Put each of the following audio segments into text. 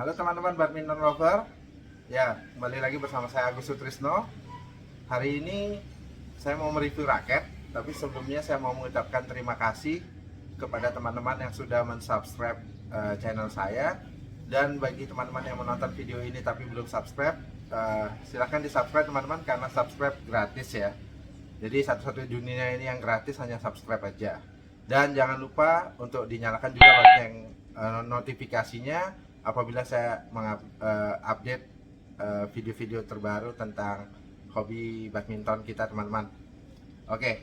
Halo teman-teman badminton lover. Ya, kembali lagi bersama saya Agus Sutrisno. Hari ini saya mau mereview raket, tapi sebelumnya saya mau mengucapkan terima kasih kepada teman-teman yang sudah mensubscribe channel saya. Dan bagi teman-teman yang menonton video ini tapi belum subscribe, silahkan di subscribe teman-teman, karena subscribe gratis ya. Jadi satu-satu dunia ini yang gratis hanya subscribe aja. Dan jangan lupa untuk dinyalakan juga lonceng notifikasinya apabila saya mengupdate video-video terbaru tentang hobi badminton kita teman-teman. Oke,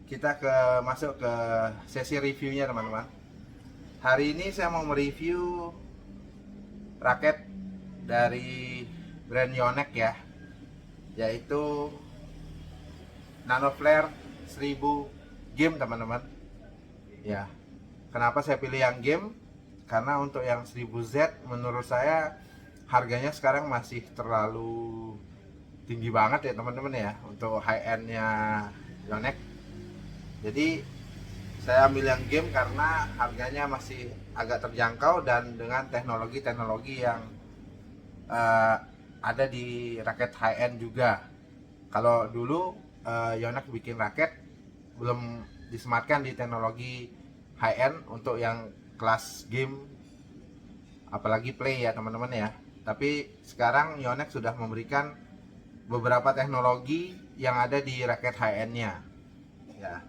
kita masuk ke sesi reviewnya teman-teman. Hari ini saya mau mereview raket dari brand Yonex ya, yaitu Nanoflare 1000 game teman-teman. Ya, kenapa saya pilih yang game? Karena untuk yang 1000Z menurut saya harganya sekarang masih terlalu tinggi banget ya teman-teman ya, untuk high end-nya Yonex. Jadi saya ambil yang game karena harganya masih agak terjangkau dan dengan teknologi-teknologi yang ada di raket high end juga. Kalau dulu Yonex bikin raket belum disematkan di teknologi high end untuk yang kelas game apalagi play ya teman-teman ya. Tapi sekarang Yonex sudah memberikan beberapa teknologi yang ada di raket high end-nya ya.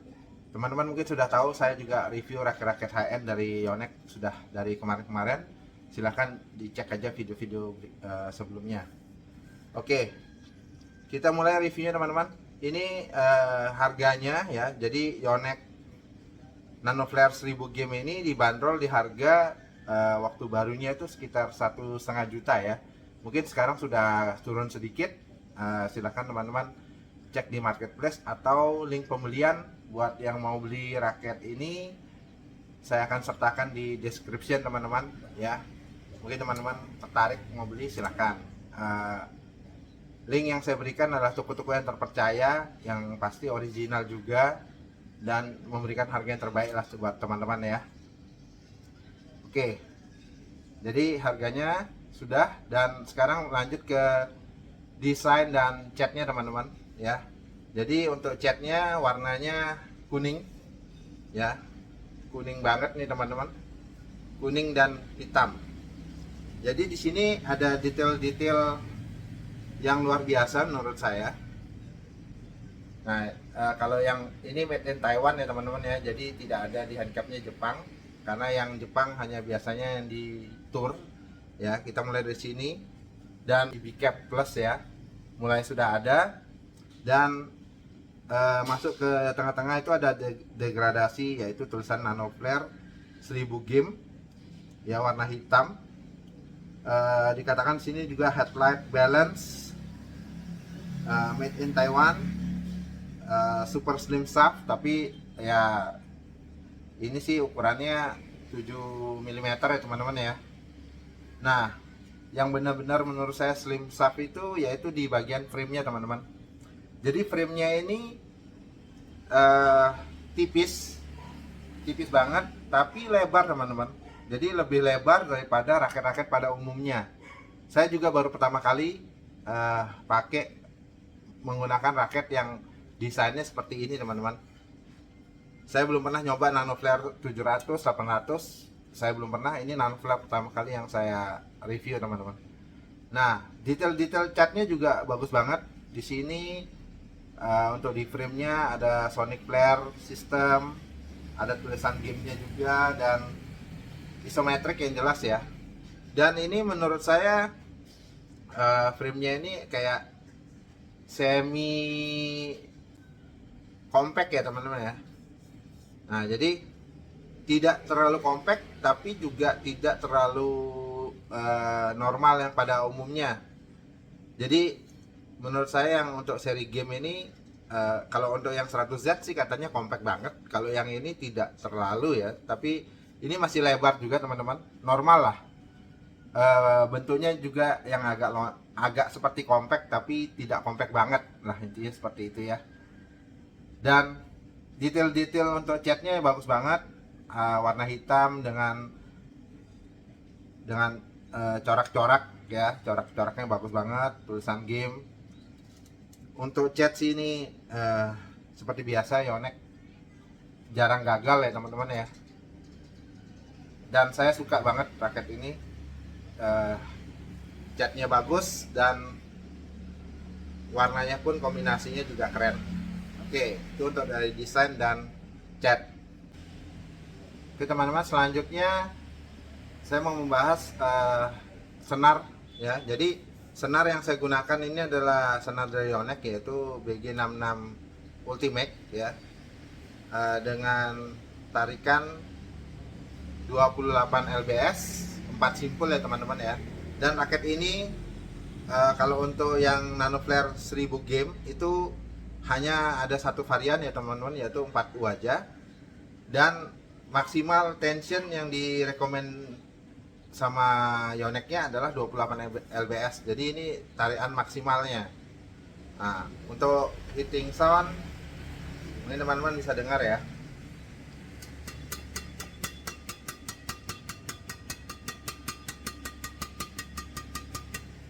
Teman-teman mungkin sudah tahu, saya juga review raket-raket high end dari Yonex sudah dari kemarin-kemarin. Silahkan dicek aja video-video sebelumnya. Oke, kita mulai reviewnya teman-teman. Ini harganya ya. Jadi Yonex Nanoflare 1000 game ini dibanderol di harga waktu barunya itu sekitar 1,5 juta ya. Mungkin sekarang sudah turun sedikit. Silahkan teman-teman cek di marketplace atau link pembelian buat yang mau beli raket ini saya akan sertakan di description teman-teman ya. Mungkin teman-teman tertarik mau beli, silahkan. Link yang saya berikan adalah toko-toko yang terpercaya, yang pasti original juga dan memberikan harga yang terbaik lah buat teman-teman ya. Oke, jadi harganya sudah, dan sekarang lanjut ke desain dan catnya teman-teman ya. Jadi untuk catnya warnanya kuning ya, kuning banget nih teman-teman, kuning dan hitam. Jadi di sini ada detail-detail yang luar biasa menurut saya. Nah, kalau yang ini made in Taiwan ya teman-teman ya, jadi tidak ada di handicapnya Jepang, karena yang Jepang hanya biasanya yang di tour ya. Kita mulai dari sini, dan di B-Cap Plus ya mulai sudah ada, dan masuk ke tengah-tengah itu ada degradasi, yaitu tulisan Nanoflare 1000 game ya, warna hitam. Dikatakan sini juga headlight balance, made in Taiwan, super slim shaft, tapi ya ini sih ukurannya 7 mm ya teman-teman ya. Nah, yang benar-benar menurut saya slim shaft itu yaitu di bagian frame-nya teman-teman. Jadi frame-nya ini tipis banget tapi lebar teman-teman. Jadi lebih lebar daripada raket-raket pada umumnya. Saya juga baru pertama kali pakai menggunakan raket yang desainnya seperti ini teman-teman. Saya belum pernah nyoba Nanoflare 700, 800. Saya belum pernah, ini Nanoflare pertama kali yang saya review teman-teman. Nah, detail-detail catnya juga bagus banget. Di sini untuk di frame-nya ada Sonic Flare system, ada tulisan gamenya juga, dan isometrik yang jelas ya. Dan ini menurut saya frame-nya ini kayak semi compact ya teman-teman ya. Nah, jadi tidak terlalu compact tapi juga tidak terlalu normal yang pada umumnya. Jadi menurut saya yang untuk seri game ini, kalau untuk yang 100Z sih katanya compact banget. Kalau yang ini tidak terlalu ya, tapi ini masih lebar juga teman-teman, normal lah. Bentuknya juga yang agak seperti compact tapi tidak compact banget lah, intinya seperti itu ya. Dan detail-detail untuk catnya bagus banget, warna hitam dengan corak-corak ya, corak-coraknya bagus banget, tulisan game. Untuk chat sini seperti biasa Yonex jarang gagal ya teman-teman ya. Dan saya suka banget raket ini, catnya bagus dan warnanya pun kombinasinya juga keren. Oke, itu untuk dari desain dan cat. Oke teman-teman, selanjutnya saya mau membahas senar ya. Jadi senar yang saya gunakan ini adalah senar dari Yonex, yaitu BG66 Ultimate ya, dengan tarikan 28 lbs, 4 simpul ya teman-teman ya. Dan raket ini kalau untuk yang Nano Flare 1000 game itu hanya ada satu varian ya teman-teman, yaitu 4U aja. Dan maksimal tension yang direkomend sama Yonex-nya adalah 28 lbs. Jadi ini tarikan maksimalnya. Nah, untuk hitting sound ini teman-teman bisa dengar ya.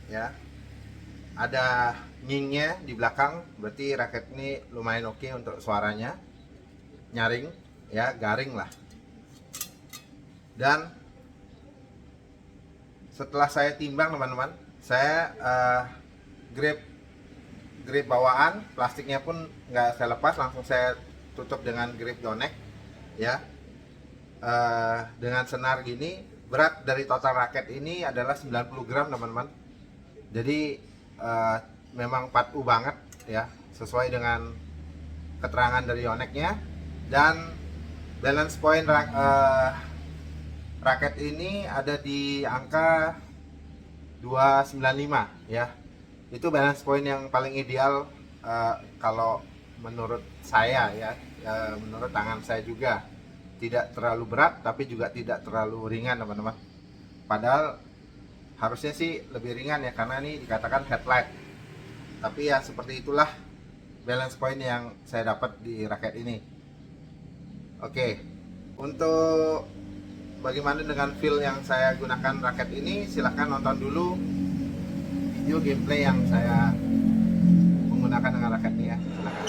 Ya, ada nyingnya di belakang, berarti raket ini lumayan oke untuk suaranya, nyaring ya, garing lah. Dan setelah saya timbang teman-teman, saya grip bawaan, plastiknya pun nggak saya lepas, langsung saya tutup dengan grip Yonex ya. Dengan senar gini, berat dari total raket ini adalah 90 gram teman-teman. Jadi memang 4U banget ya, sesuai dengan keterangan dari Yonex-nya. Dan balance point raket ini ada di angka 295 ya. Itu balance point yang paling ideal kalau menurut saya ya, menurut tangan saya juga. Tidak terlalu berat tapi juga tidak terlalu ringan teman-teman. Padahal harusnya sih lebih ringan ya, karena ini dikatakan headlight. Tapi ya seperti itulah balance point yang saya dapat di raket ini. Oke, untuk bagaimana dengan feel yang saya gunakan raket ini, silahkan nonton dulu video gameplay yang saya menggunakan dengan raket ini ya. Silahkan.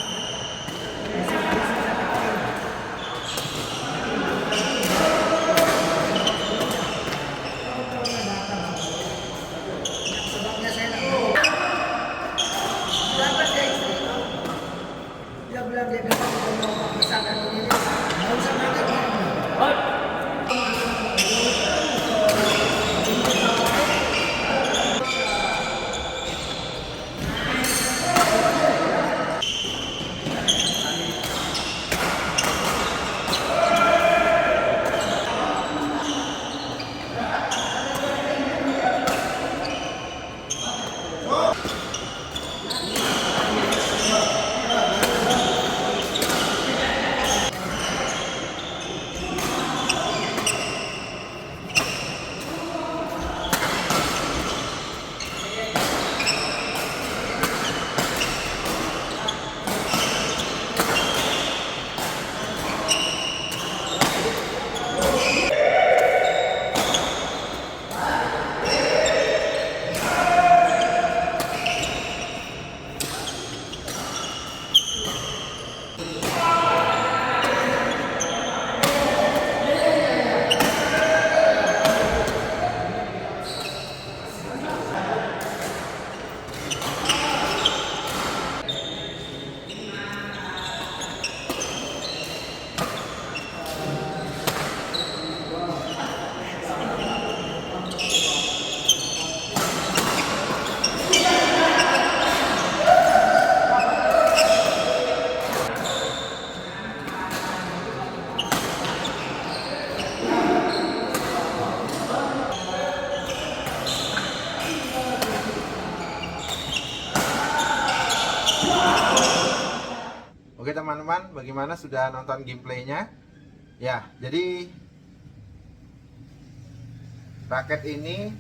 Oke teman-teman, bagaimana, sudah nonton gameplaynya? Ya, jadi raket ini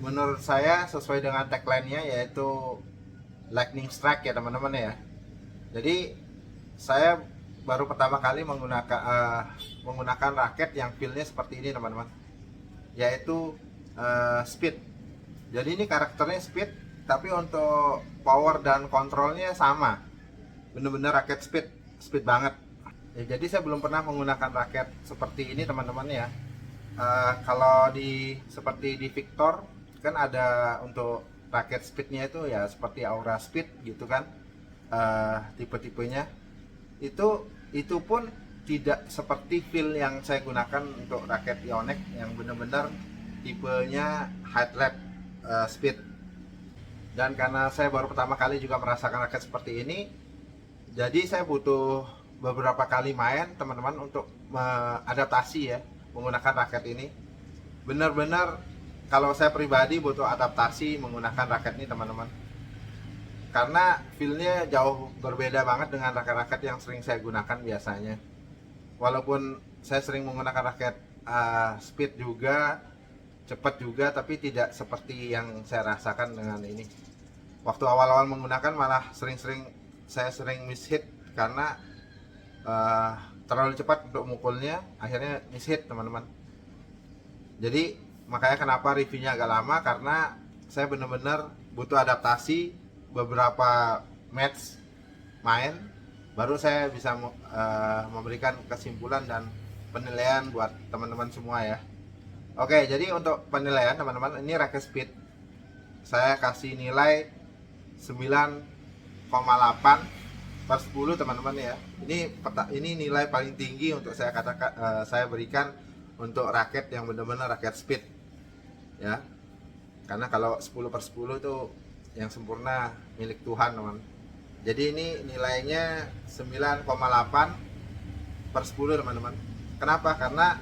menurut saya sesuai dengan tagline-nya, yaitu lightning strike ya teman-teman ya. Jadi saya baru pertama kali menggunakan raket yang feel-nya seperti ini teman-teman, yaitu speed. Jadi ini karakternya speed, tapi untuk power dan kontrolnya sama, bener-bener raket speed banget ya. Jadi saya belum pernah menggunakan raket seperti ini teman-teman ya. Kalau seperti di Victor kan ada untuk raket speednya itu ya seperti Aura Speed gitu kan, tipe-tipenya itu pun tidak seperti feel yang saya gunakan untuk raket Yonex yang benar-benar tipenya highlight speed. Dan karena saya baru pertama kali juga merasakan raket seperti ini, jadi saya butuh beberapa kali main teman-teman untuk adaptasi ya menggunakan raket ini. Benar-benar kalau saya pribadi butuh adaptasi menggunakan raket ini teman-teman, karena feelnya jauh berbeda banget dengan raket-raket yang sering saya gunakan biasanya. Walaupun saya sering menggunakan raket speed juga, cepat juga, tapi tidak seperti yang saya rasakan dengan ini. Waktu awal-awal menggunakan malah saya sering miss hit karena terlalu cepat untuk mukulnya, akhirnya miss hit teman-teman. Jadi makanya kenapa reviewnya agak lama, karena saya benar-benar butuh adaptasi beberapa match main baru saya bisa memberikan kesimpulan dan penilaian buat teman-teman semua ya. Oke, jadi untuk penilaian teman-teman, ini raket speed saya kasih nilai 9,8 per 10 teman-teman ya. Ini nilai paling tinggi untuk saya katakan, saya berikan untuk raket yang benar-benar raket speed ya. Karena kalau 10 per 10 itu yang sempurna milik Tuhan teman. Jadi ini nilainya 9,8 per 10 teman-teman. Kenapa? Karena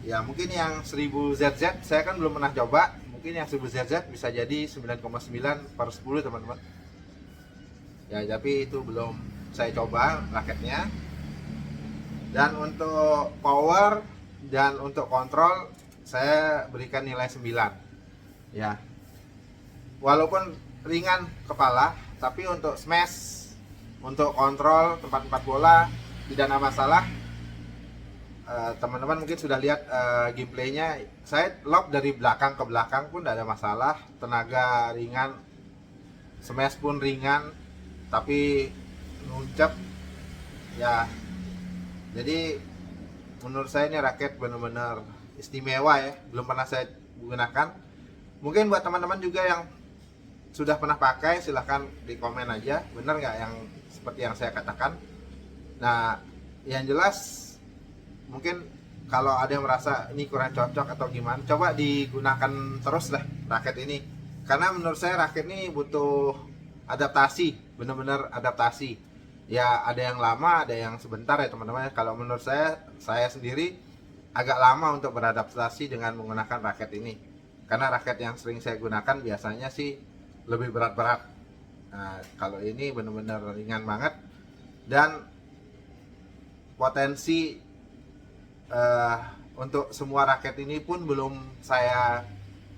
ya mungkin yang 1000 ZZ saya kan belum pernah coba, mungkin yang 1000 ZZ bisa jadi 9,9 per 10 teman-teman ya, tapi itu belum saya coba raketnya. Dan untuk power dan untuk kontrol saya berikan nilai 9 ya. Walaupun ringan kepala, tapi untuk smash, untuk kontrol tempat-tempat bola tidak ada masalah. Teman-teman mungkin sudah lihat gameplaynya, saya lob dari belakang ke belakang pun tidak ada masalah. Tenaga ringan, smash pun ringan, tapi nuncep ya. Jadi menurut saya ini raket benar-benar istimewa ya, belum pernah saya gunakan. Mungkin buat teman-teman juga yang sudah pernah pakai, silahkan di komen aja bener nggak yang seperti yang saya katakan. Nah yang jelas mungkin kalau ada yang merasa ini kurang cocok atau gimana, coba digunakan terus lah raket ini, karena menurut saya raket ini butuh adaptasi, benar-benar adaptasi ya. Ada yang lama, ada yang sebentar ya teman-teman. Kalau menurut saya sendiri agak lama untuk beradaptasi dengan menggunakan raket ini, karena raket yang sering saya gunakan biasanya sih lebih berat-berat. Nah, kalau ini benar-benar ringan banget, dan potensi untuk semua raket ini pun belum saya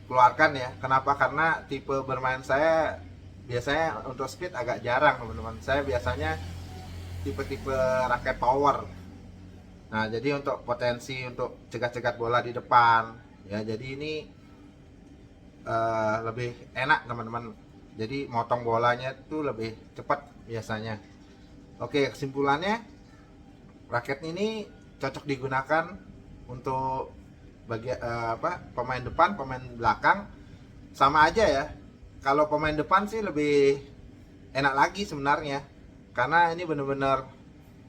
keluarkan ya. Kenapa? Karena tipe bermain saya biasanya untuk speed agak jarang teman-teman. Saya biasanya tipe-tipe raket power. Nah, jadi untuk potensi untuk cegat-cegat bola di depan ya, jadi ini lebih enak teman-teman. Jadi motong bolanya itu lebih cepat biasanya. Oke, kesimpulannya raket ini cocok digunakan untuk pemain depan, pemain belakang sama aja ya. Kalau pemain depan sih lebih enak lagi sebenarnya, karena ini benar-benar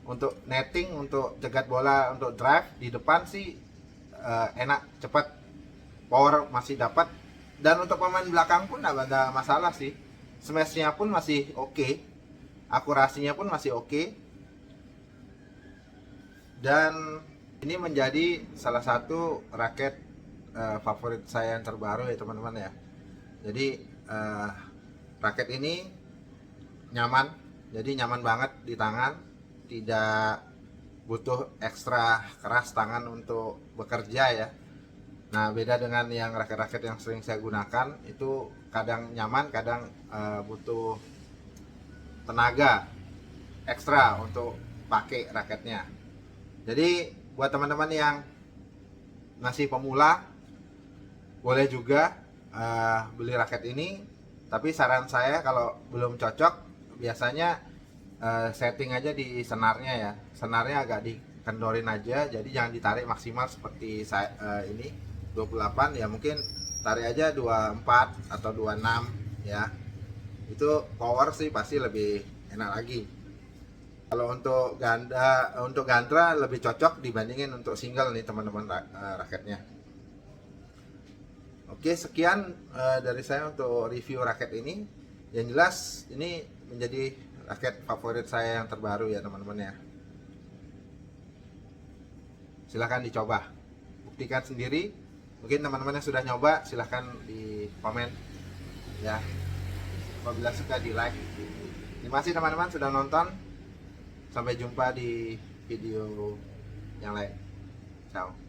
untuk netting, untuk cegat bola, untuk drive di depan sih enak, cepat, power masih dapat. Dan untuk pemain belakang pun tidak ada masalah sih, smashnya pun masih oke, akurasinya pun masih oke. Dan ini menjadi salah satu raket favorit saya yang terbaru ya teman-teman ya. Jadi raket ini nyaman, jadi nyaman banget di tangan, tidak butuh ekstra keras tangan untuk bekerja ya. Nah beda dengan yang raket-raket yang sering saya gunakan, itu kadang nyaman, kadang butuh tenaga ekstra untuk pakai raketnya. Jadi buat teman-teman yang masih pemula, boleh juga beli raket ini, tapi saran saya kalau belum cocok biasanya setting aja di senarnya ya, senarnya agak dikendorin aja, jadi jangan ditarik maksimal seperti saya ini 28 ya, mungkin tarik aja 24 atau 26 ya, itu power sih pasti lebih enak lagi. Kalau untuk gandra lebih cocok dibandingin untuk single nih teman-teman raketnya. Oke, sekian dari saya untuk review raket ini. Yang jelas ini menjadi raket favorit saya yang terbaru ya teman-teman ya. Silahkan dicoba, buktikan sendiri. Mungkin teman-teman yang sudah nyoba silahkan di komen ya. Apabila suka di like. Terima kasih teman-teman sudah nonton. Sampai jumpa di video yang lain. Ciao.